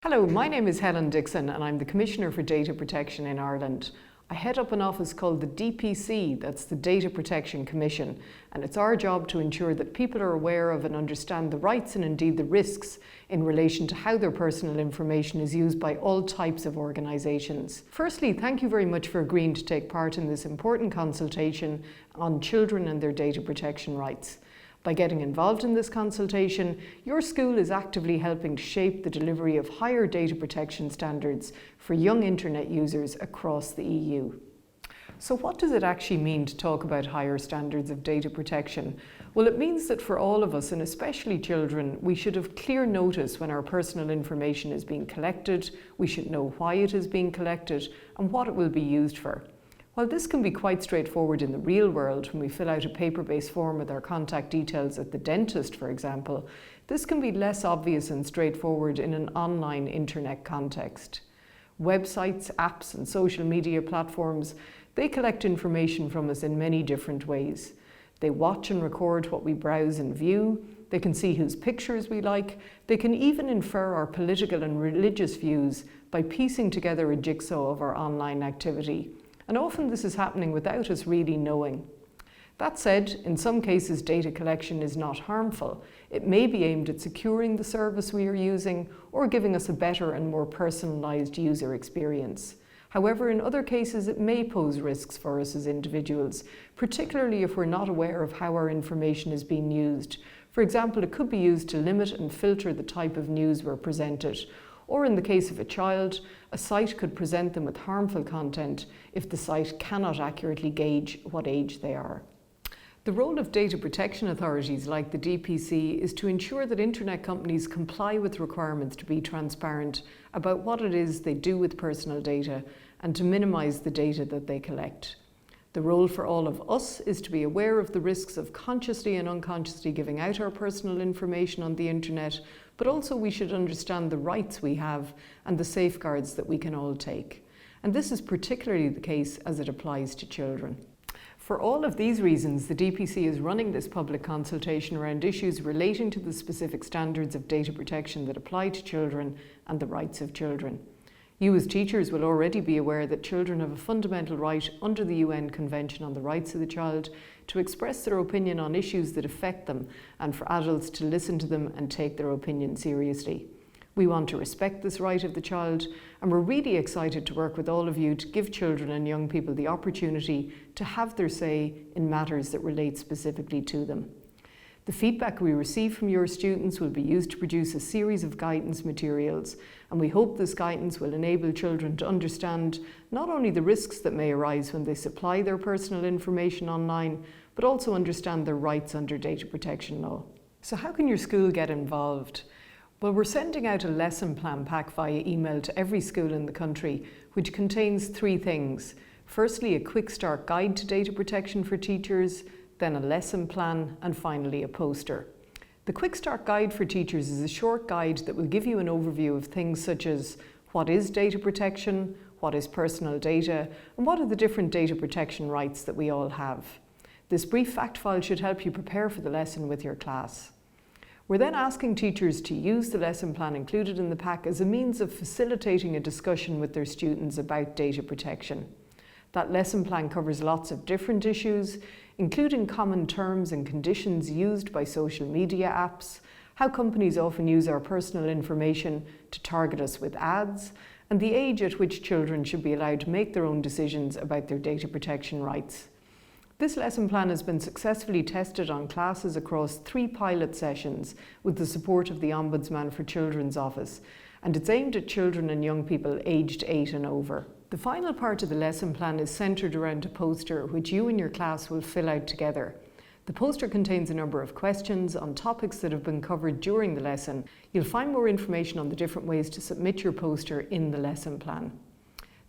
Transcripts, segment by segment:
Hello, my name is Helen Dixon and I'm the Commissioner for Data Protection in Ireland. I head up an office called the DPC, that's the Data Protection Commission, and it's our job to ensure that people are aware of and understand the rights and indeed the risks in relation to how their personal information is used by all types of organisations. Firstly, thank you very much for agreeing to take part in this important consultation on children and their data protection rights. By getting involved in this consultation, your school is actively helping to shape the delivery of higher data protection standards for young internet users across the EU. So what does it actually mean to talk about higher standards of data protection? Well, it means that for all of us, and especially children, we should have clear notice when our personal information is being collected, we should know why it is being collected, and what it will be used for. While this can be quite straightforward in the real world when we fill out a paper-based form with our contact details at the dentist, for example, this can be less obvious and straightforward in an online internet context. Websites, apps and social media platforms, they collect information from us in many different ways. They watch and record what we browse and view, they can see whose pictures we like, they can even infer our political and religious views by piecing together a jigsaw of our online activity. And often this is happening without us really knowing. That said, in some cases data collection is not harmful. It may be aimed at securing the service we are using or giving us a better and more personalised user experience. However, in other cases it may pose risks for us as individuals, particularly if we're not aware of how our information is being used. For example, it could be used to limit and filter the type of news we're presented. Or in the case of a child, a site could present them with harmful content if the site cannot accurately gauge what age they are. The role of data protection authorities like the DPC is to ensure that internet companies comply with requirements to be transparent about what it is they do with personal data and to minimise the data that they collect. The role for all of us is to be aware of the risks of consciously and unconsciously giving out our personal information on the internet, but also we should understand the rights we have and the safeguards that we can all take. And this is particularly the case as it applies to children. For all of these reasons, the DPC is running this public consultation around issues relating to the specific standards of data protection that apply to children and the rights of children. You as teachers will already be aware that children have a fundamental right under the UN Convention on the Rights of the Child to express their opinion on issues that affect them and for adults to listen to them and take their opinion seriously. We want to respect this right of the child and we're really excited to work with all of you to give children and young people the opportunity to have their say in matters that relate specifically to them. The feedback we receive from your students will be used to produce a series of guidance materials, and we hope this guidance will enable children to understand not only the risks that may arise when they supply their personal information online, but also understand their rights under data protection law. So how can your school get involved? Well, we're sending out a lesson plan pack via email to every school in the country, which contains 3 things. Firstly, a quick start guide to data protection for teachers, then a lesson plan, and finally a poster. The Quick Start Guide for Teachers is a short guide that will give you an overview of things such as what is data protection, what is personal data, and what are the different data protection rights that we all have. This brief fact file should help you prepare for the lesson with your class. We're then asking teachers to use the lesson plan included in the pack as a means of facilitating a discussion with their students about data protection. That lesson plan covers lots of different issues, including common terms and conditions used by social media apps, how companies often use our personal information to target us with ads, and the age at which children should be allowed to make their own decisions about their data protection rights. This lesson plan has been successfully tested on classes across 3 pilot sessions with the support of the Ombudsman for Children's Office, and it's aimed at children and young people aged 8 and over. The final part of the lesson plan is centred around a poster which you and your class will fill out together. The poster contains a number of questions on topics that have been covered during the lesson. You'll find more information on the different ways to submit your poster in the lesson plan.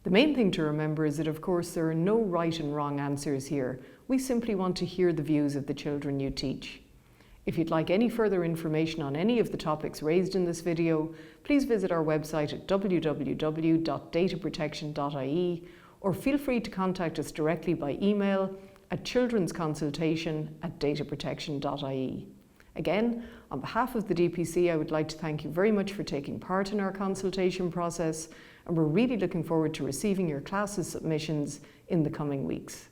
The main thing to remember is that, of course, there are no right and wrong answers here. We simply want to hear the views of the children you teach. If you'd like any further information on any of the topics raised in this video, please visit our website at www.dataprotection.ie or feel free to contact us directly by email at childrensconsultation@dataprotection.ie. Again, on behalf of the DPC, I would like to thank you very much for taking part in our consultation process, and we're really looking forward to receiving your classes submissions in the coming weeks.